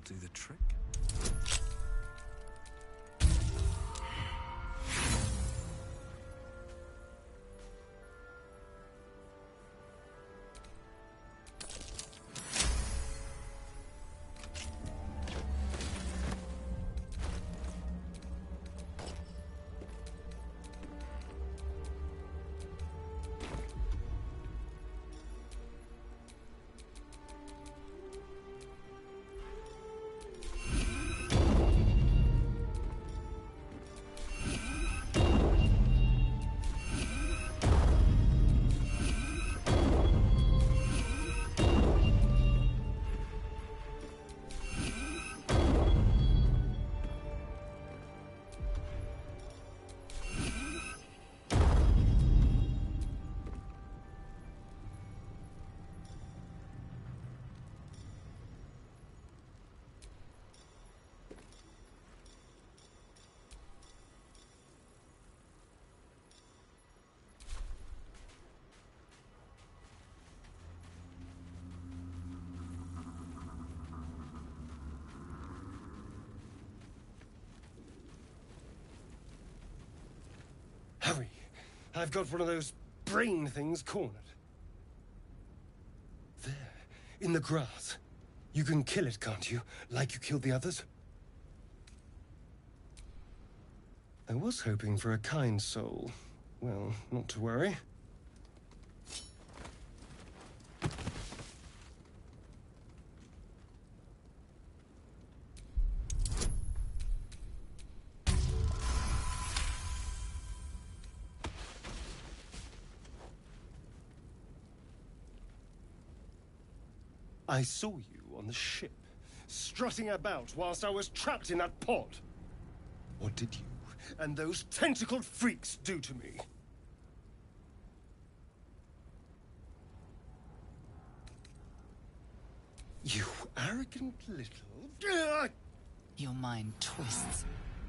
do the trick. Hurry! I've got one of those brain things cornered. There, in the grass. You can kill it, can't you? Like you killed the others? I was hoping for a kind soul. Well, not to worry. I saw you on the ship, strutting about whilst I was trapped in that pod. What did you and those tentacled freaks do to me? You arrogant little... Your mind twists.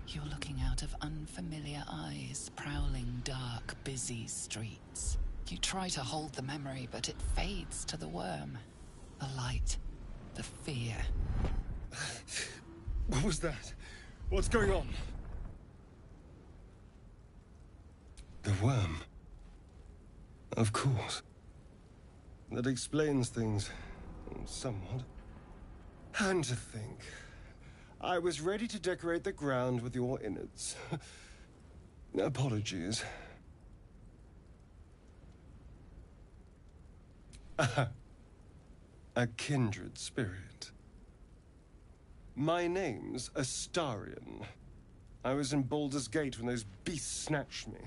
You're looking out of unfamiliar eyes, prowling dark, busy streets. You try to hold the memory, but it fades to the worm. The light, the fear. What was that? What's going on? The worm. Of course. That explains things. Somewhat. And to think, I was ready to decorate the ground with your innards. Apologies. A kindred spirit. My name's Astarion. I was in Baldur's Gate when those beasts snatched me.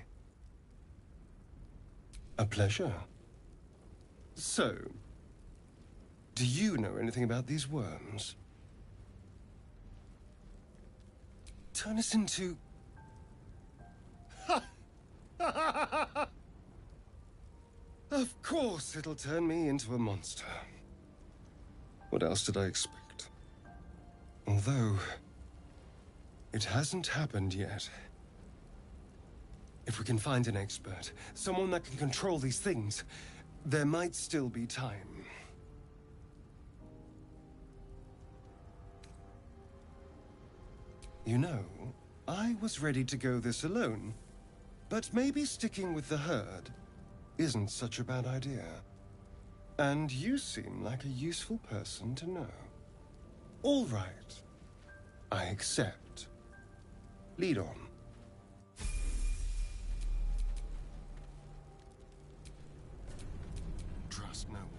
A pleasure. So, do you know anything about these worms? Turn us into... Of course it'll turn me into a monster. What else did I expect? Although, it hasn't happened yet. If we can find an expert, someone that can control these things, there might still be time. You know, I was ready to go this alone, but maybe sticking with the herd isn't such a bad idea. And you seem like a useful person to know. All right. I accept. Lead on. Trust no one.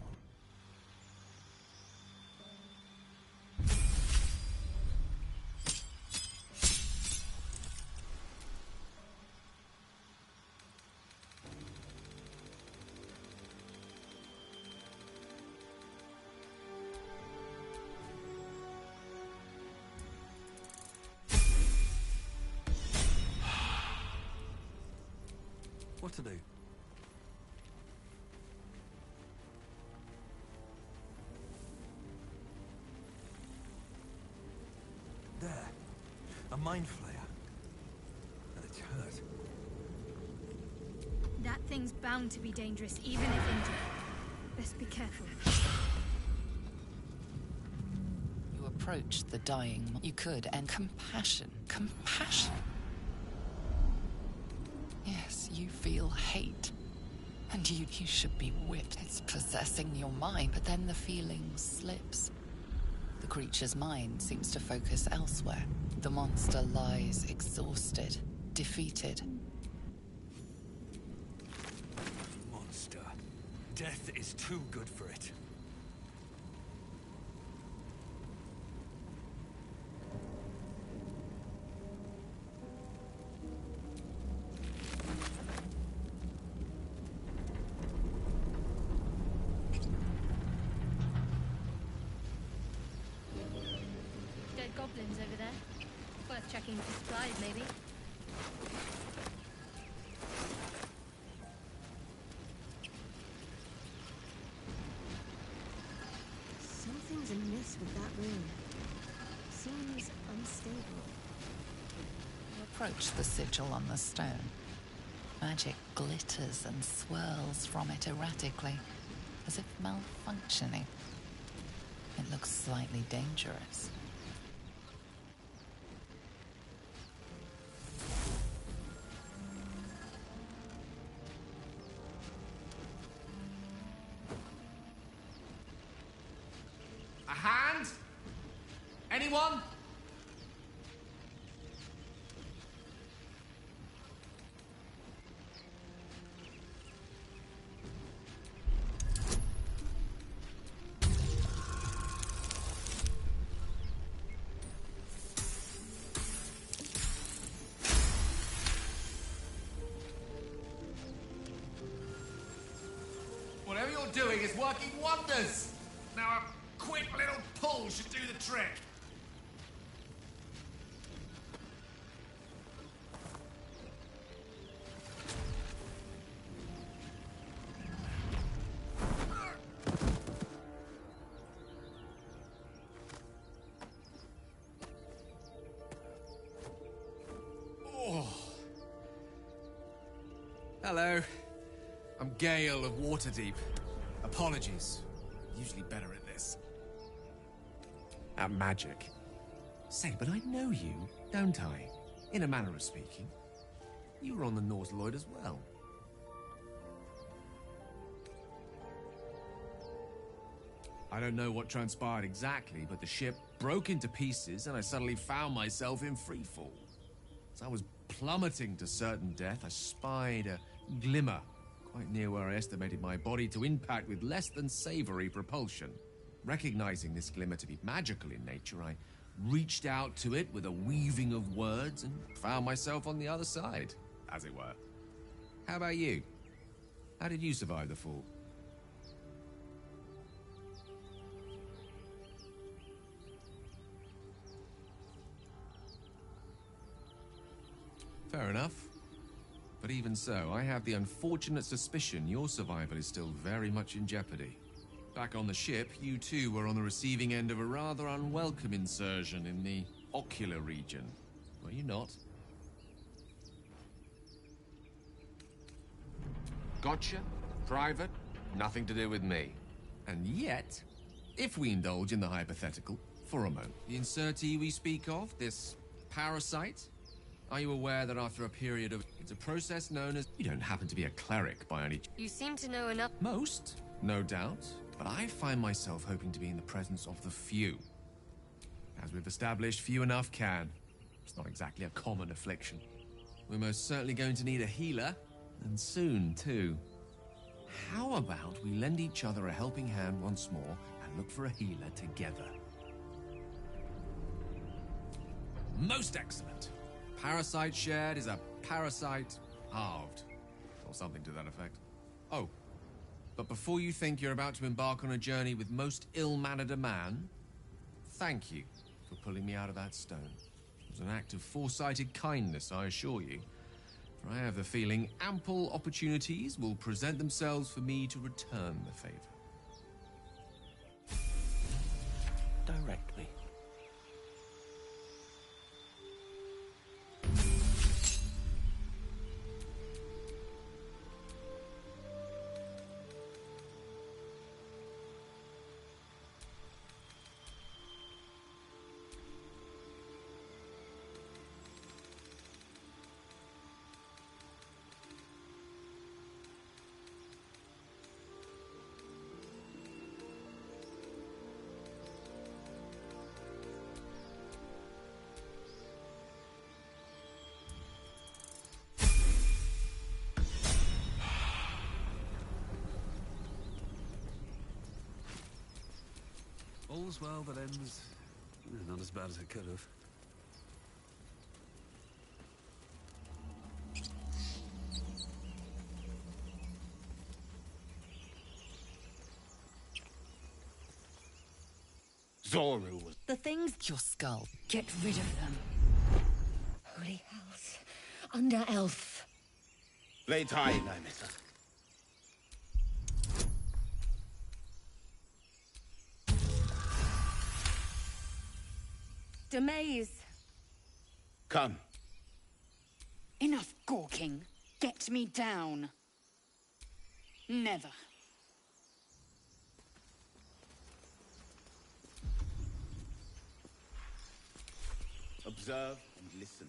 What to do? There. A mind flayer. And it's hurt. That thing's bound to be dangerous, even if injured. Best be careful. You approach the dying. You could, and compassion. Compassion? Yes, you feel hate. And you should be whipped. It's possessing your mind, but then the feeling slips. The creature's mind seems to focus elsewhere. The monster lies exhausted, defeated. Monster. Death is too good for it. Dead goblins over there. Worth checking for supplies, maybe. Something's amiss with that room. Seems unstable. You approach the sigil on the stone. Magic glitters and swirls from it erratically, as if malfunctioning. It looks slightly dangerous. A hand? Anyone? Whatever you're doing is working wonders. Now a quick little pull should do the trick. Oh. Hello. I'm Gale of Waterdeep. Apologies. Usually better at this. At magic. Say, but I know you, don't I? In a manner of speaking. You were on the Norse Lloyd as well. I don't know what transpired exactly, but the ship broke into pieces and I suddenly found myself in freefall. As I was plummeting to certain death, I spied a glimmer quite near where I estimated my body to impact with less than savory propulsion. Recognizing this glimmer to be magical in nature, I reached out to it with a weaving of words and found myself on the other side, as it were. How about you? How did you survive the fall? Fair enough. But even so, I have the unfortunate suspicion your survival is still very much in jeopardy. Back on the ship, you too were on the receiving end of a rather unwelcome insertion in the ocular region. Were you not? Gotcha. Private. Nothing to do with me. And yet, if we indulge in the hypothetical for a moment, the insertee we speak of, this parasite, are you aware that after a period of... It's a process known as... You don't happen to be a cleric by any... You seem to know enough. Most, no doubt. But I find myself hoping to be in the presence of the few. As we've established, few enough can. It's not exactly a common affliction. We're most certainly going to need a healer. And soon, too. How about we lend each other a helping hand once more and look for a healer together? Most excellent. Parasite shared is a parasite halved. Or something to that effect. Oh, but before you think you're about to embark on a journey with most ill-mannered a man, thank you for pulling me out of that stone. It was an act of foresighted kindness, I assure you. For I have the feeling ample opportunities will present themselves for me to return the favor. Directly. all's well that ends not as bad as it could have. Zoru was... The things... Your skull. Get rid of them. Holy hells. Under elf. Late high, Nymita. Demaze. Come. Enough gawking. Get me down. Never. Observe and listen.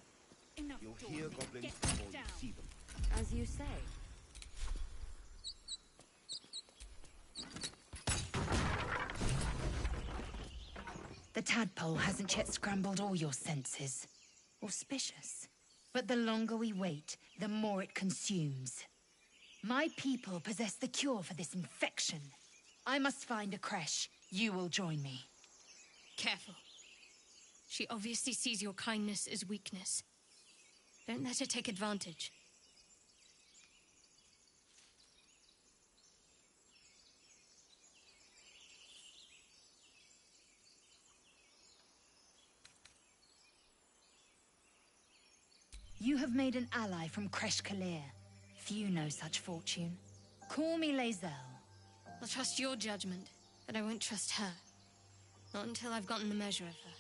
Enough You'll talking. hear goblins Get before down. you see them. As you say. The tadpole hasn't yet scrambled all your senses. Auspicious. But the longer we wait, the more it consumes. My people possess the cure for this infection. I must find a creche. You will join me. Careful. She obviously sees your kindness as weakness. Don't let her take advantage. You have made an ally from Kresh Kalir. Few know such fortune. Call me Lae'zel. I'll trust your judgment, but I won't trust her. Not until I've gotten the measure of her.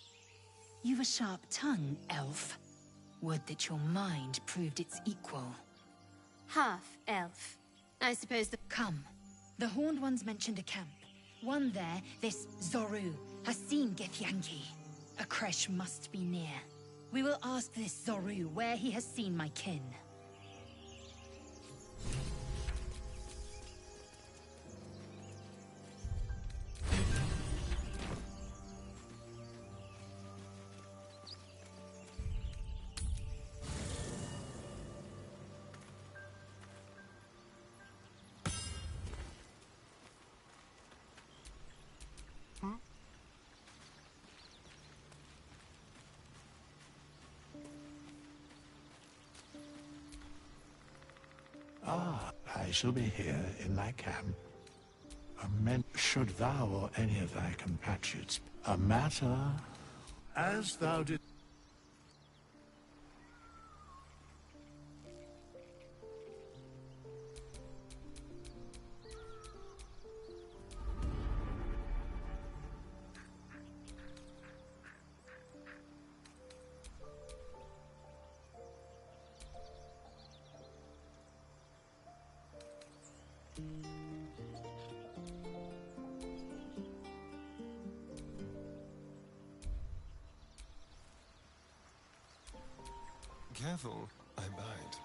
You've a sharp tongue, elf. Would that your mind proved its equal. Half elf. I suppose the... Come. The Horned Ones mentioned a camp. One there, this Zoru, has seen Githyanki. A creche must be near. We will ask this Zoru where he has seen my kin. I shall be here in thy camp. Should thou or any of thy compatriots a matter as thou did. Careful, I bite.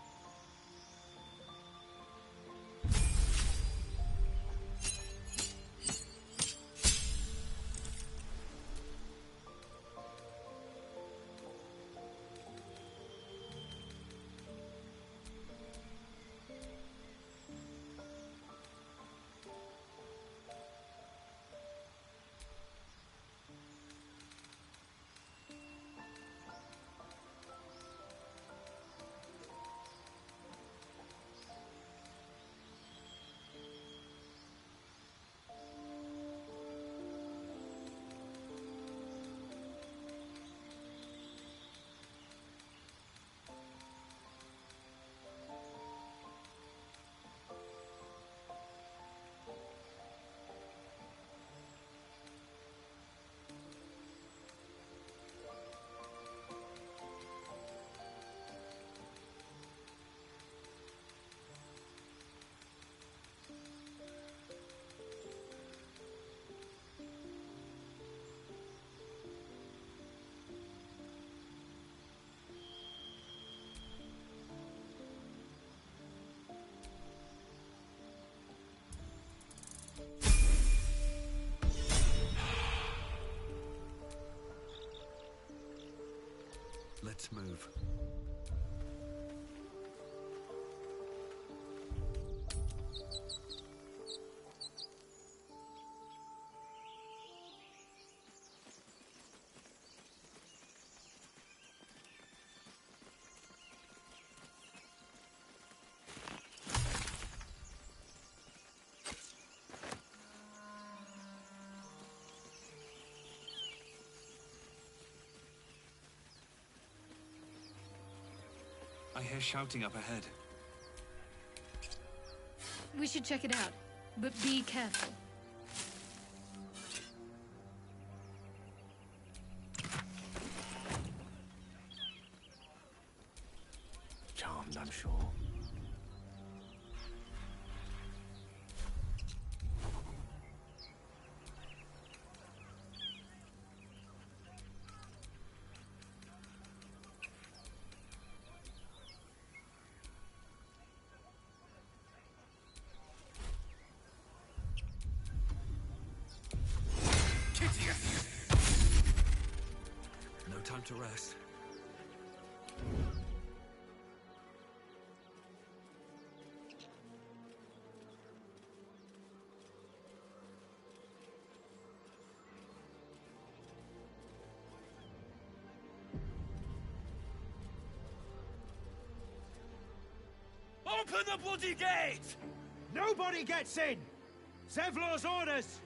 Let's move. hear shouting up ahead. We should check it out, but be careful. Charmed, I'm sure. No time to rest. Open the bloody gate! Nobody gets in! Zevlor's orders!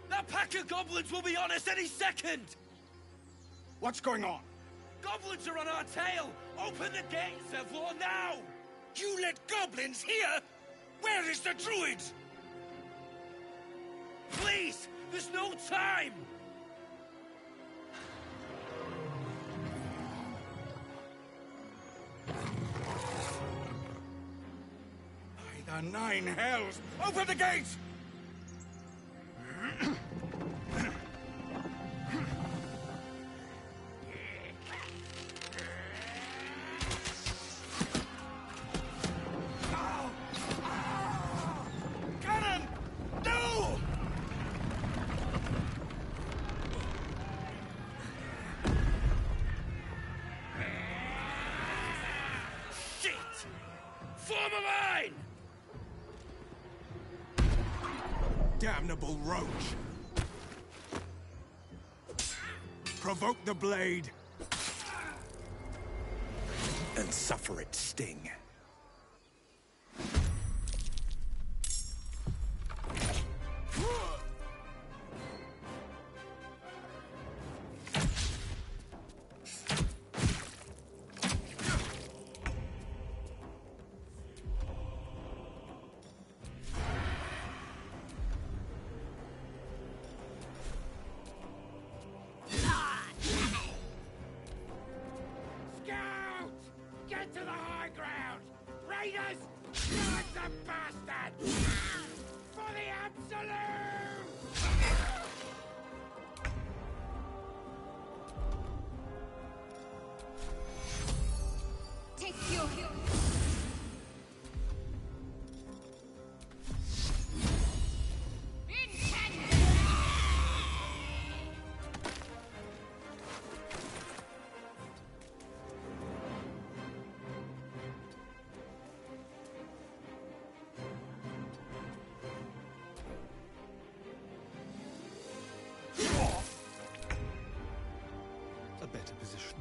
That pack of goblins will be on us any second! What's going on? Goblins are on our tail! Open the gate, Zevlor, now! You let goblins here? Where is the druid? Please! There's no time! By the nine hells! Open the gates! Cannon! No! Shit! Form a line! Damnable roach! Provoke the blade! And suffer its sting. Get to the high ground! Raiders! Not the bastard! For the absolute! Take your... A better position.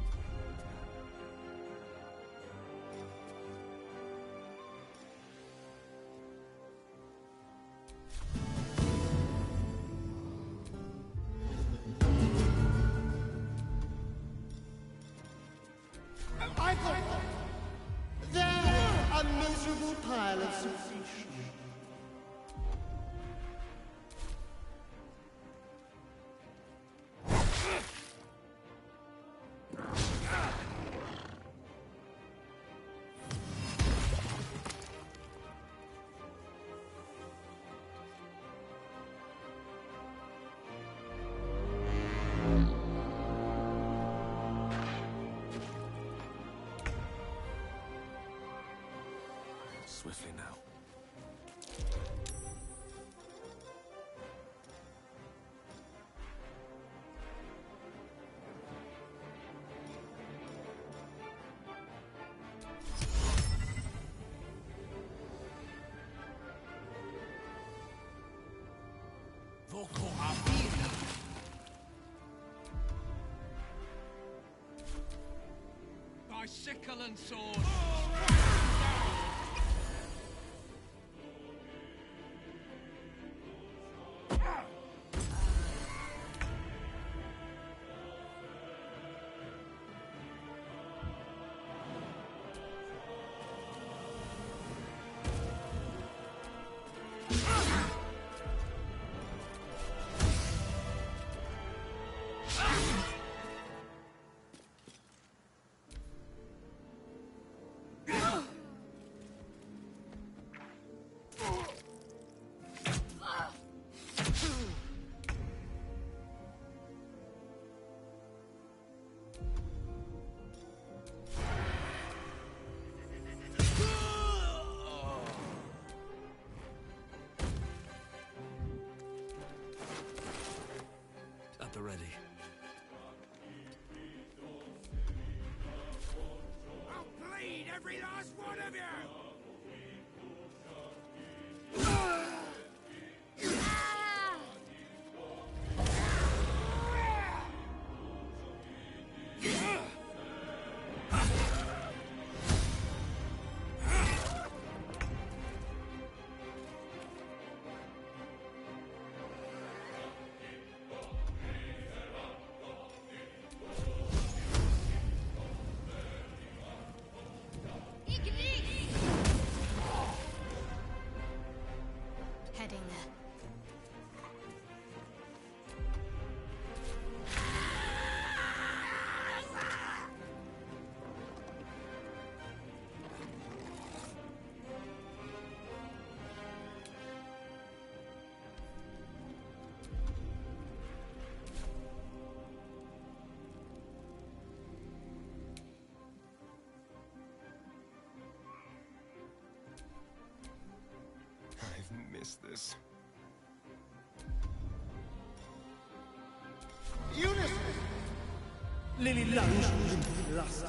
I thought they're a miserable pile of secretion. Swiftly now. By sickle and sword. ready. I'll bleed every last one of you! Heading there. I've missed this. Unison! Lily lunge into luster.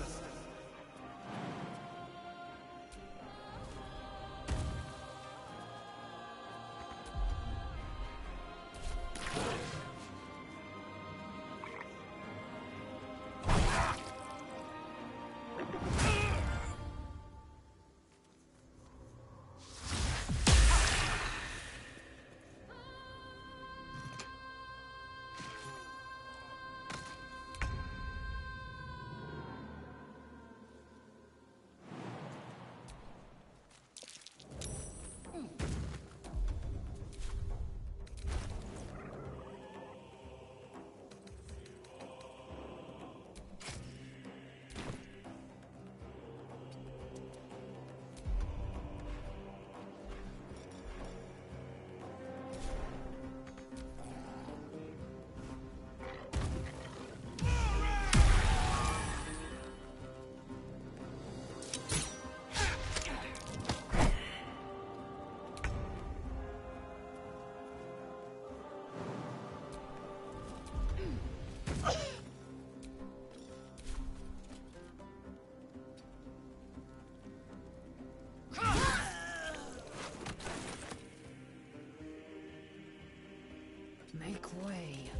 Make way.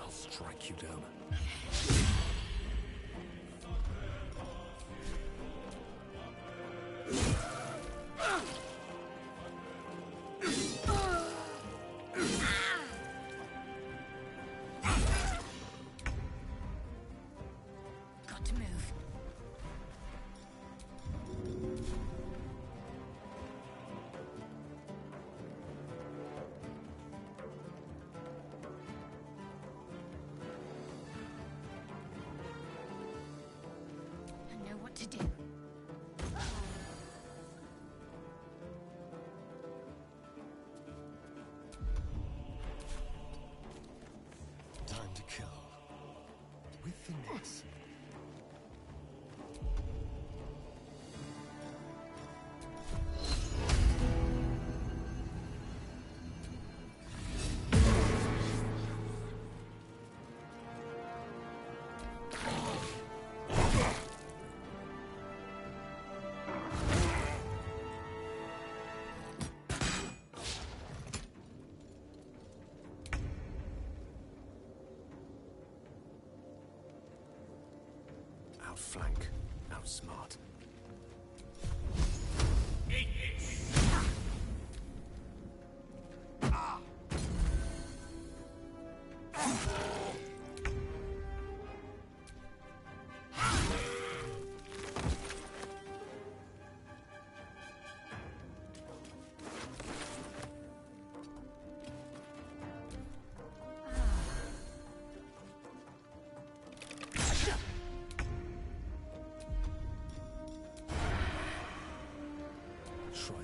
I'll strike you down. Got to move. I know what to do. Time to kill. With finesse. Outflank, outsmart. Try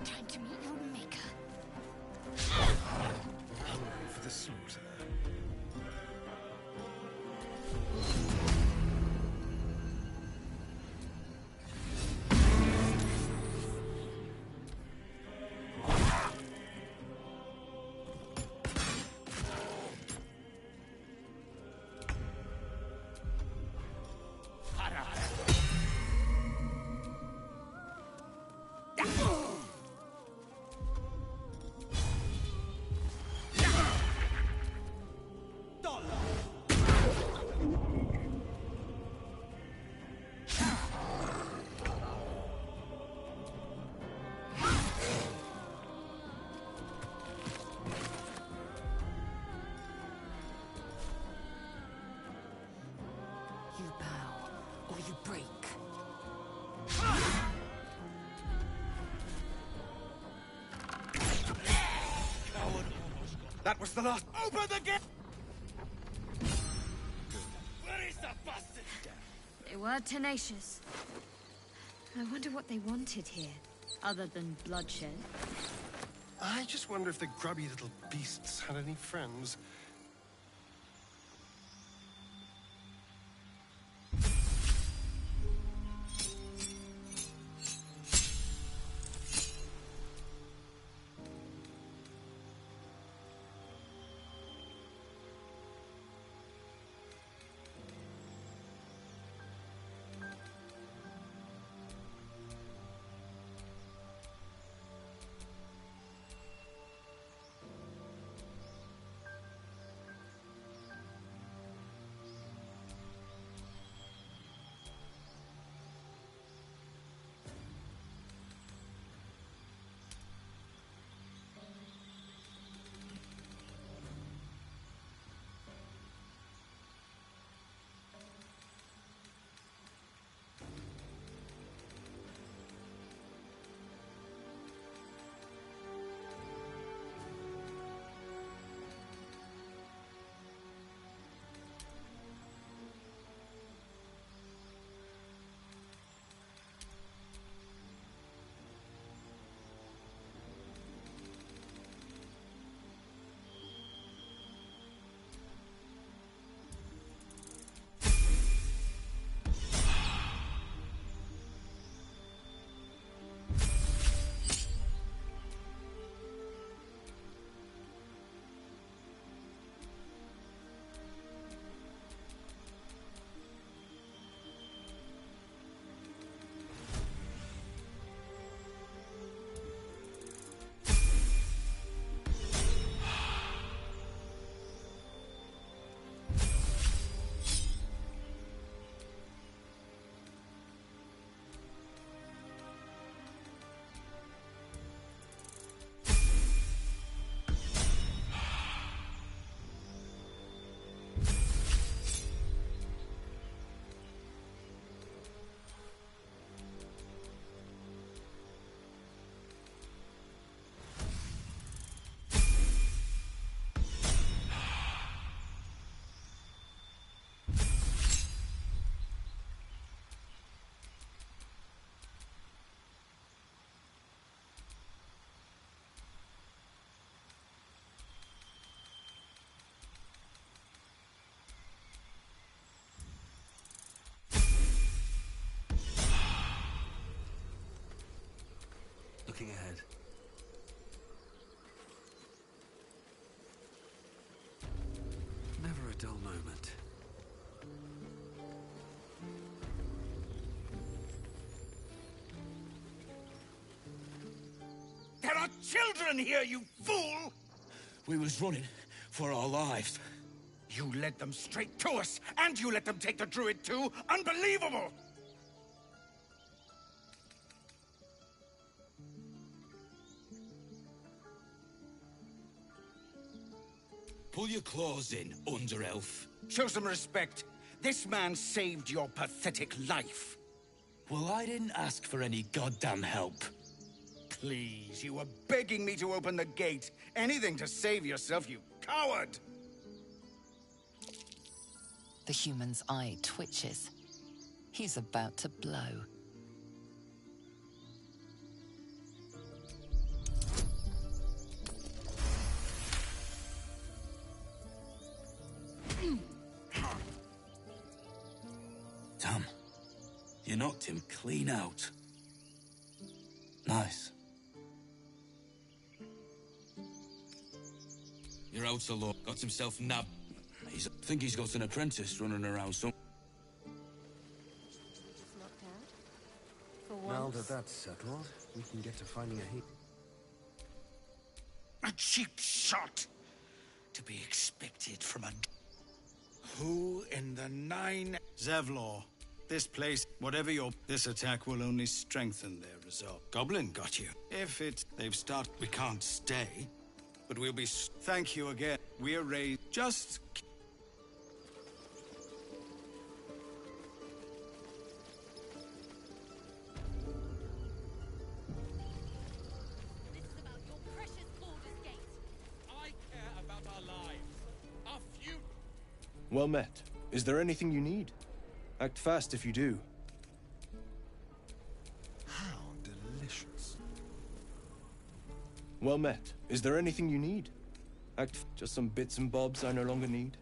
Time to meet your maker. Hungry for the slaughter. You bow, or you break. That was the last. Open the gate! Where is the bastard? They were tenacious. I wonder what they wanted here, other than bloodshed. I just wonder if the grubby little beasts had any friends. Looking ahead. Never a dull moment. There are children here, you fool! We was running for our lives. You led them straight to us, and you let them take the druid too? Unbelievable! Pull your claws in, under-elf. Show some respect. This man saved your pathetic life. Well, I didn't ask for any goddamn help. Please, you were begging me to open the gate. Anything to save yourself, you coward! The human's eye twitches. He's about to blow. You knocked him clean out. Nice. Your outer lord got himself nabbed. I think he's got an apprentice running around some. Now that that's settled, we can get to finding a heat. A cheap shot! To be expected from a... Who in the nine... Zevlor, this place, whatever your... This attack will only strengthen their resolve. Goblin got you. If it's... They've started... We can't stay, but we'll be... Thank you again. We're raised... Just... Well met. Is there anything you need? Act fast if you do. How delicious. Well met. Is there anything you need? Just some bits and bobs I no longer need.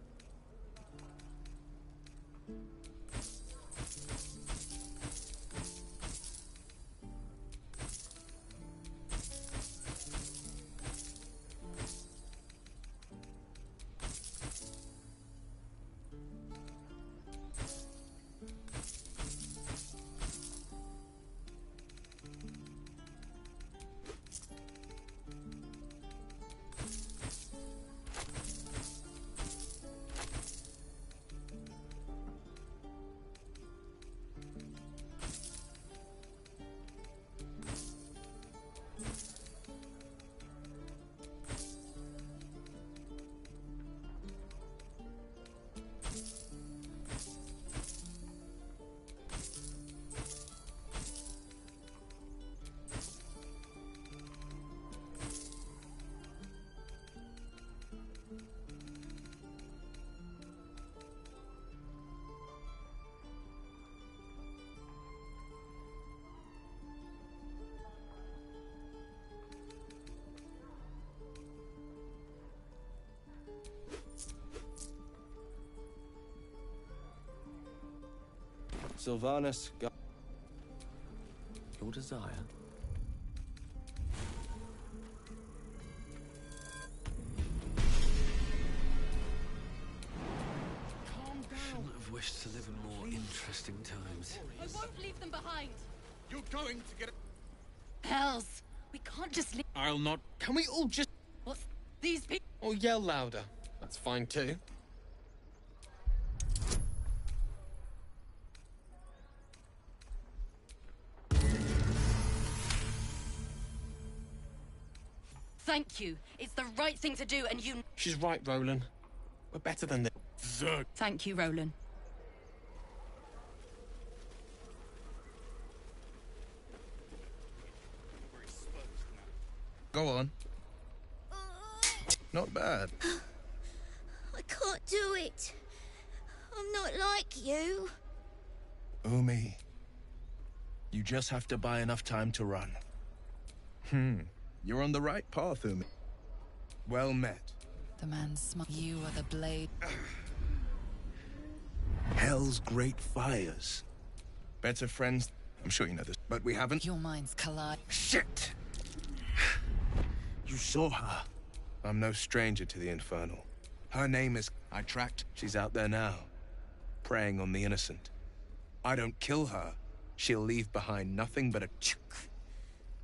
Sylvanus, Your desire? Calm down. Shouldn't have wished to live in more interesting times. I won't leave them behind. You're going to get... Hells, we can't just leave. I'll not... Can we all just... What's these people? Or yell louder? That's fine too. Thank you. It's the right thing to do, and you... She's right, Roland. We're better than this. Zerg. Thank you, Roland. Go on. Not bad. I can't do it. I'm not like you. Umi. You just have to buy enough time to run. You're on the right path, Umi. Well met. The man smiled. You are the blade. Hell's great fires. Better friends. I'm sure you know this, but we haven't. Your minds collide. Shit! You saw her. I'm no stranger to the Infernal. Her name is... I tracked. She's out there now, preying on the innocent. I don't kill her. She'll leave behind nothing but a...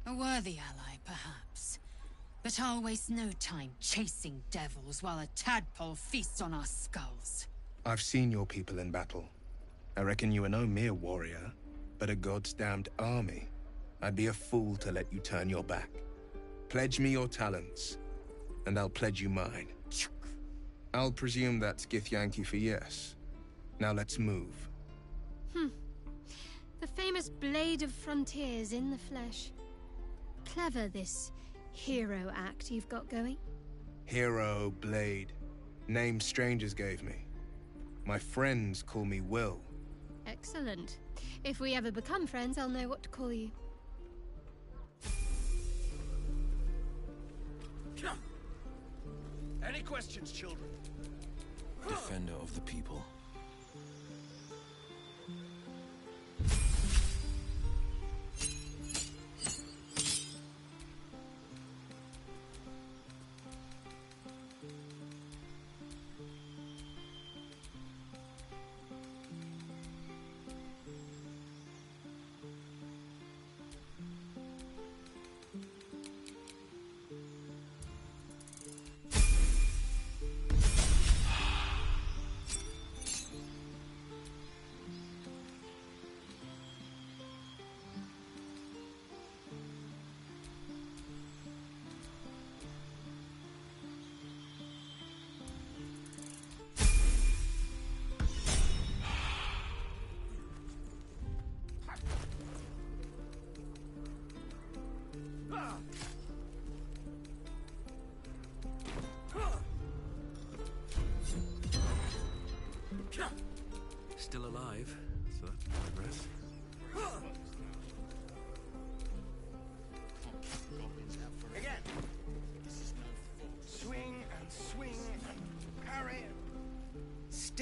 A worthy ally, perhaps. But I'll waste no time chasing devils while a tadpole feasts on our skulls. I've seen your people in battle. I reckon you are no mere warrior, but a god's damned army. I'd be a fool to let you turn your back. Pledge me your talents, and I'll pledge you mine. I'll presume that's Githyanki for yes. Now let's move. The famous Blade of Frontiers in the flesh. Clever, this hero act you've got going. Hero, Blade. Name strangers gave me. My friends call me Will. Excellent. If we ever become friends, I'll know what to call you. Any questions, children? Defender of the people.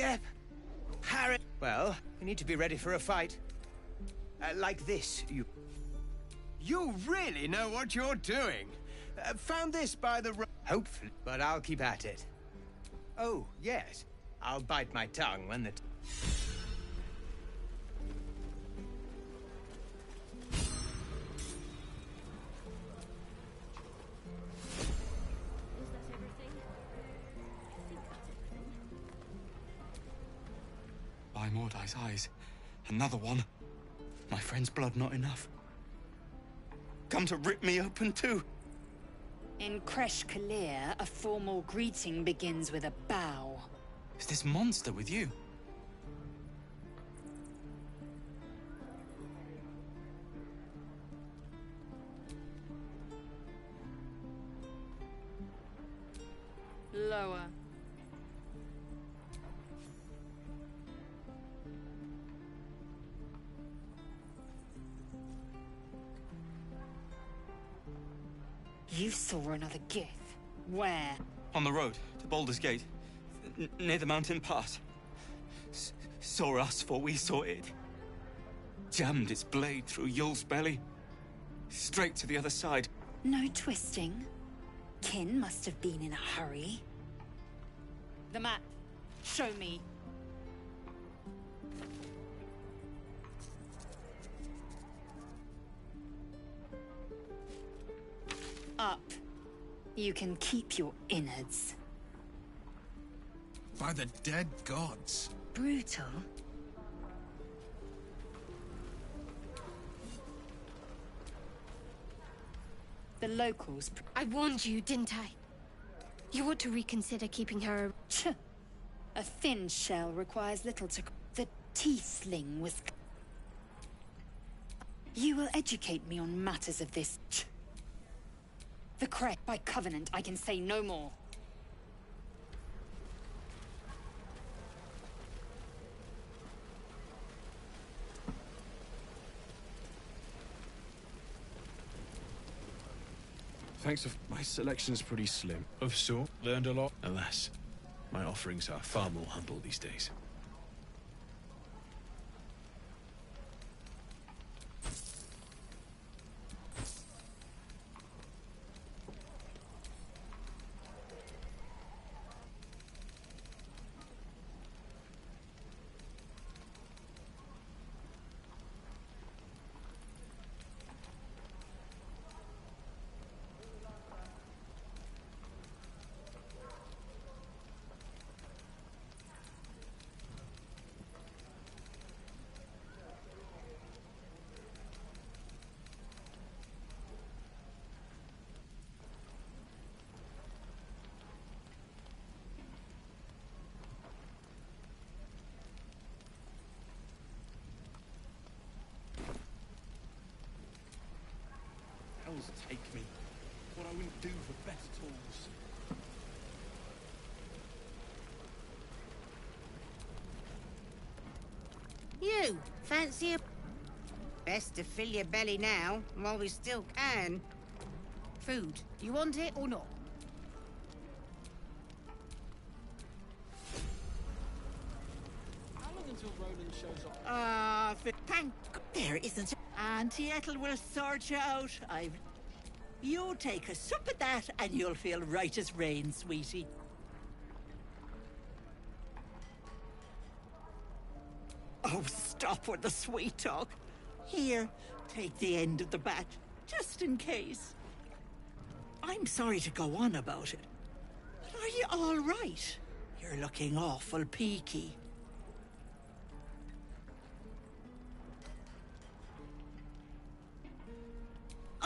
Yep. Harry. Well, we need to be ready for a fight. Like this, you... You really know what you're doing. Found this by the road. Hopefully, but I'll keep at it. Oh, yes. I'll bite my tongue when the... By Mordai's eyes. Another one. My friend's blood not enough. Come to rip me open too. In Kresh Kalir, a formal greeting begins with a bow. Is this monster with you? Lower. You saw another gith. Where? On the road to Baldur's Gate, near the mountain pass. Saw us for we saw it. Jammed its blade through Yul's belly. Straight to the other side. No twisting. Kin must have been in a hurry. The map. Show me. Up. You can keep your innards. By the dead gods. Brutal. The locals... I warned you, didn't I? You ought to reconsider keeping her... A thin shell requires little to... The tiefling was... You will educate me on matters of this... The correct by covenant, I can say no more. Thanks. My selection's pretty slim. Of sort, learned a lot. Alas, my offerings are far more humble these days. Hells take me. What I wouldn't do for better tools. You, fancy a... Best to fill your belly now, while we still can. Food, you want it or not? How long until Roland shows up? Thank... There isn't... Auntie Ethel will sort you out. You take a sup at that and you'll feel right as rain, sweetie. Oh, stop with the sweet talk. Here, take the end of the bat, just in case. I'm sorry to go on about it, but are you all right? You're looking awful peaky.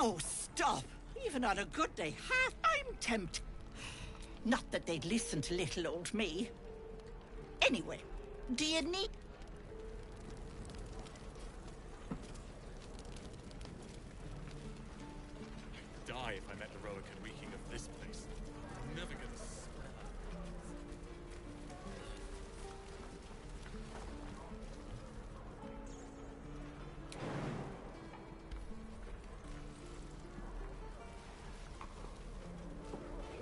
Oh, stop! Even on a good day, I'm tempted. Not that they'd listen to little old me. Anyway, do you need... I'd die if I met a Roican reeking of this place. Never gonna...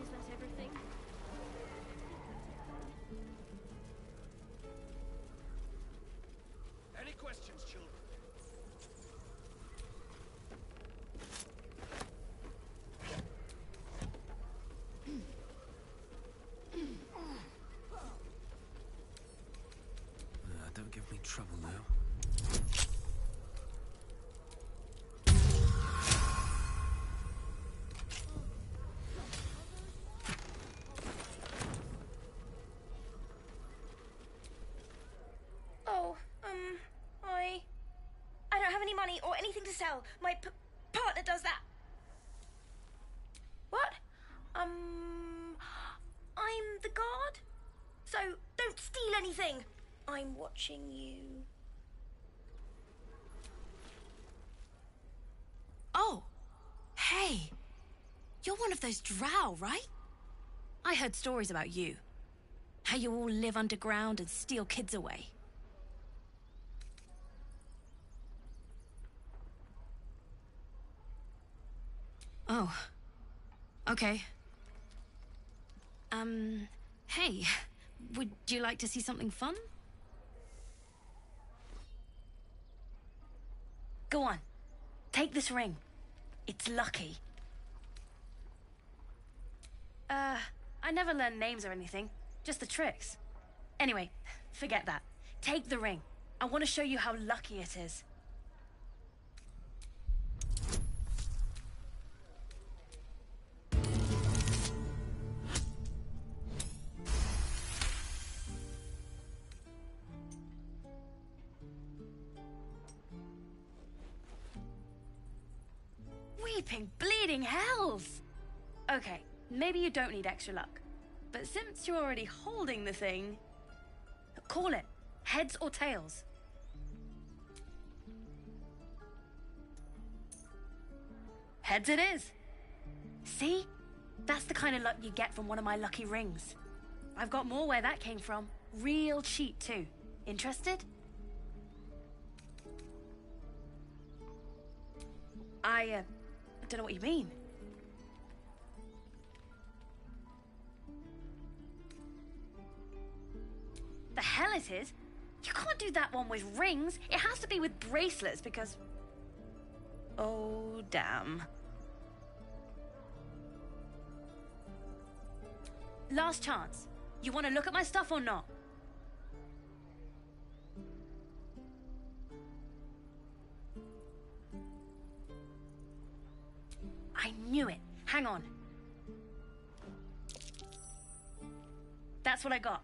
Is that everything? money or anything to sell. My partner does that. What? I'm the guard. So don't steal anything. I'm watching you. Oh, hey. You're one of those drow, right? I heard stories about you. How you all live underground and steal kids away. Oh. Okay. Hey. Would you like to see something fun? Go on. Take this ring. It's lucky. I never learned names or anything. Just the tricks. Anyway, forget that. Take the ring. I want to show you how lucky it is. Weeping, bleeding hells! Okay, maybe you don't need extra luck. But since you're already holding the thing... Call it. Heads or tails. Heads it is. See? That's the kind of luck you get from one of my lucky rings. I've got more where that came from. Real cheap, too. Interested? I don't know what you mean. The hell it is? You can't do that one with rings. It has to be with bracelets because... Oh, damn. Last chance. You want to look at my stuff or not? I knew it. Hang on. That's what I got.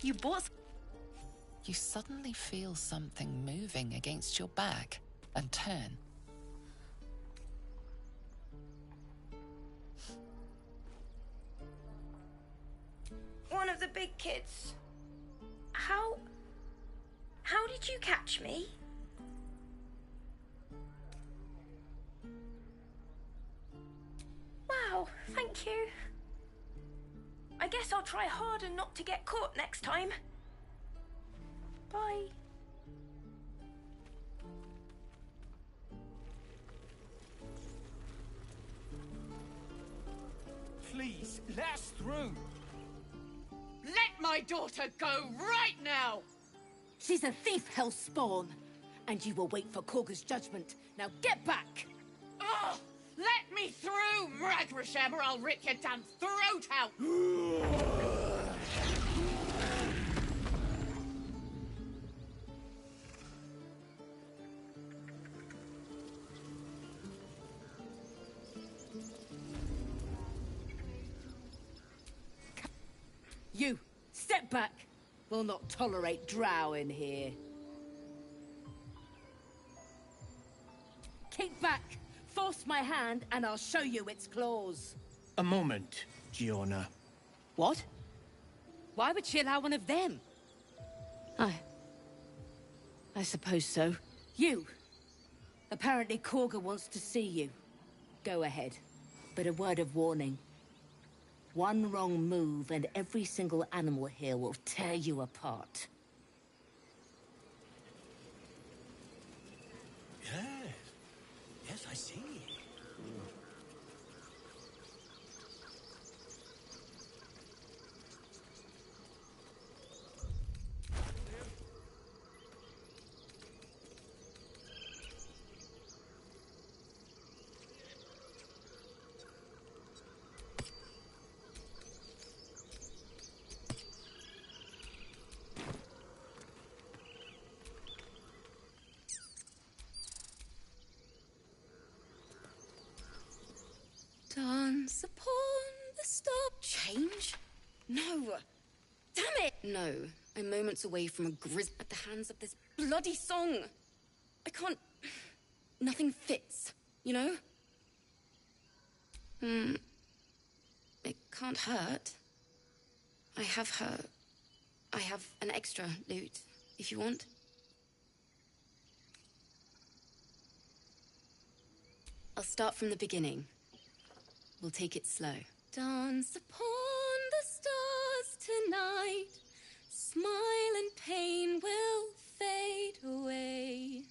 You bought... You suddenly feel something moving against your back and turn. One of the big kids. How did you catch me? Wow, thank you. I guess I'll try harder not to get caught next time. Bye. Please, let us through. Let my daughter go right now! She's a thief, hellspawn. And you will wait for Korga's judgment. Now get back! Oh, let me through, Mragrasham, or I'll rip your damn throat out! You, step back. We'll not tolerate drow in here. Keep back. Force my hand and I'll show you its claws. A moment, Giona. What? Why would she allow one of them? I suppose so. You. Apparently Korga wants to see you. Go ahead. But a word of warning. One wrong move and every single animal here will tear you apart. Yes. Yes, I see. No! Damn it! No, I'm moments away from a grizz at the hands of this bloody song. I can't... Nothing fits, you know? It can't hurt. I have an extra loot, if you want. I'll start from the beginning. We'll take it slow. Dance upon the stars tonight. Smile and pain will fade away.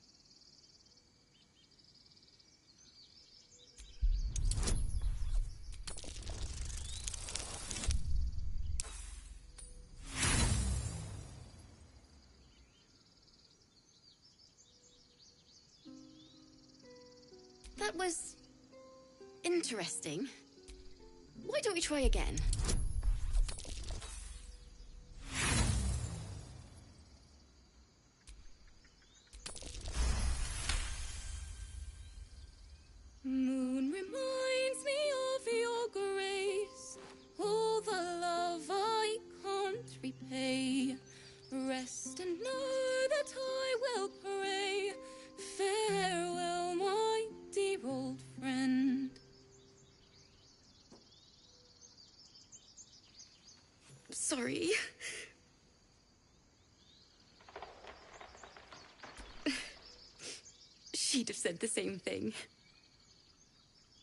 That was interesting. Why don't we try again? Moon reminds me of your grace, all the love I can't repay. Rest and know that I will pray. Farewell, my dear old friend. Sorry. She'd have said the same thing.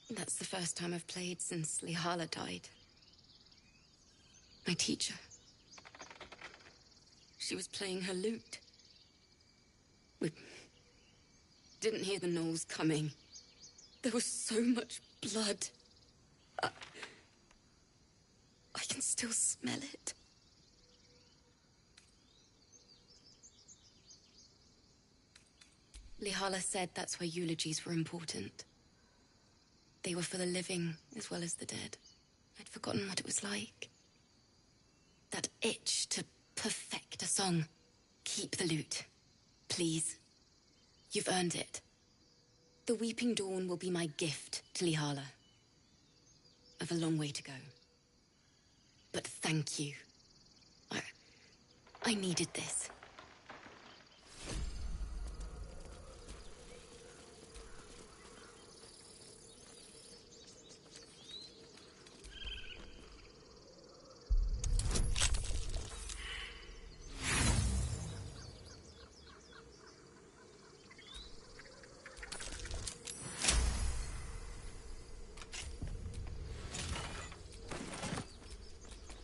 That's the first time I've played since Lihala died. My teacher. She was playing her lute. We didn't hear the gnolls coming. There was so much blood. I can still smell it. Lihala said that's why eulogies were important. They were for the living as well as the dead. I'd forgotten what it was like. That itch to perfect a song. Keep the lute, please. You've earned it. The Weeping Dawn will be my gift to Lihala. I've a long way to go. But thank you. I needed this.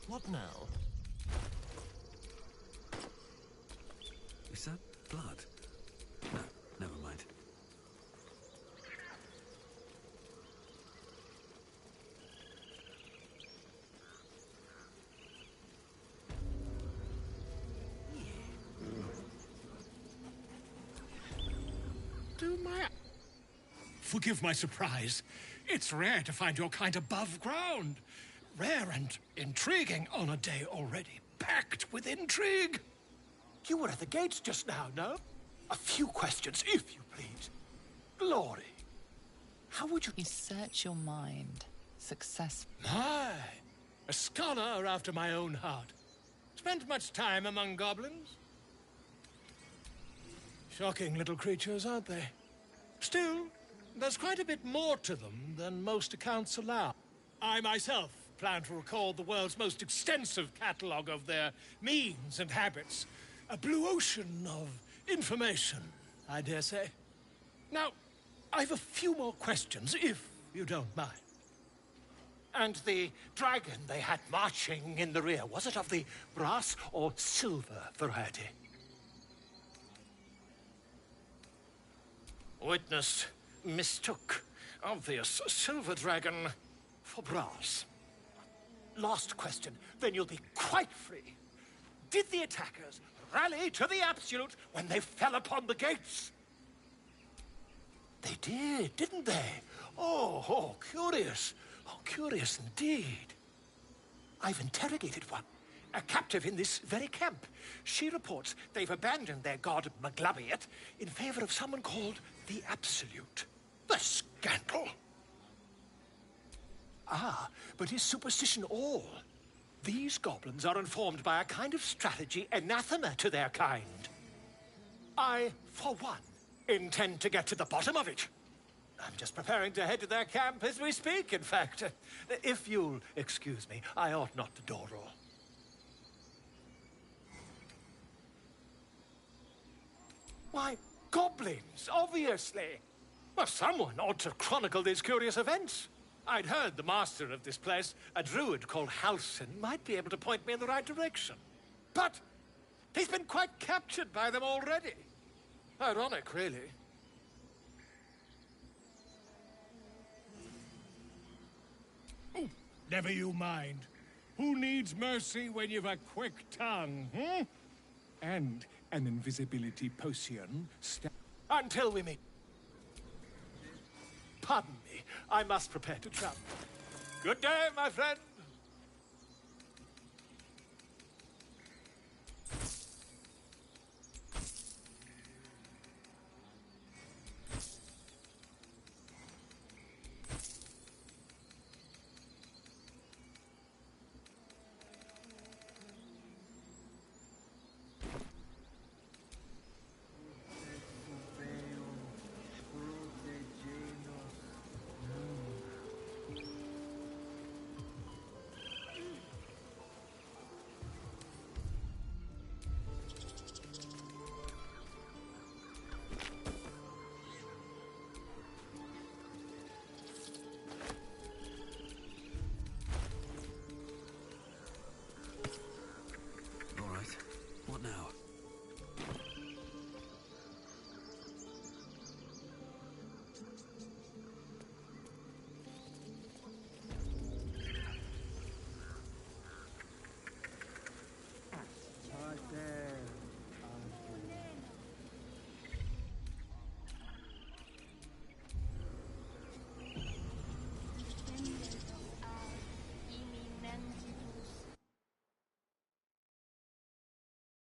What now? Is that blood? No, never mind. Forgive my surprise. It's rare to find your kind above ground. Rare and intriguing on a day already packed with intrigue. You were at the gates just now, no? A few questions, if you please. Glory, how would you... You search your mind. Success. My, a scholar after my own heart. Spent much time among goblins? Shocking little creatures, aren't they? Still, there's quite a bit more to them than most accounts allow. I myself plan to record the world's most extensive catalogue of their means and habits. A blue ocean of information, I dare say. Now, I've a few more questions, if you don't mind. And the dragon they had marching in the rear, was it of the brass or silver variety? Witness mistook obvious silver dragon for brass. Last question, then you'll be quite free. Did the attackers rally to the absolute when they fell upon the gates? They did, didn't they? Oh, curious. Oh, curious indeed. I've interrogated one, a captive in this very camp. She reports they've abandoned their god Maglabiet in favor of someone called the Absolute. The scandal! Ah, but is superstition all? These goblins are informed by a kind of strategy anathema to their kind. I, for one, intend to get to the bottom of it. I'm just preparing to head to their camp as we speak, in fact. If you'll excuse me, I ought not to dawdle. Why, goblins, obviously. Well, someone ought to chronicle these curious events. I'd heard the master of this place, a druid called Halsin, might be able to point me in the right direction. But he's been quite captured by them already. Ironic, really. Oh, never you mind. Who needs mercy when you've a quick tongue, hmm? And an invisibility potion. Until we meet. Pardon me, I must prepare to travel. Good day, my friend. What now?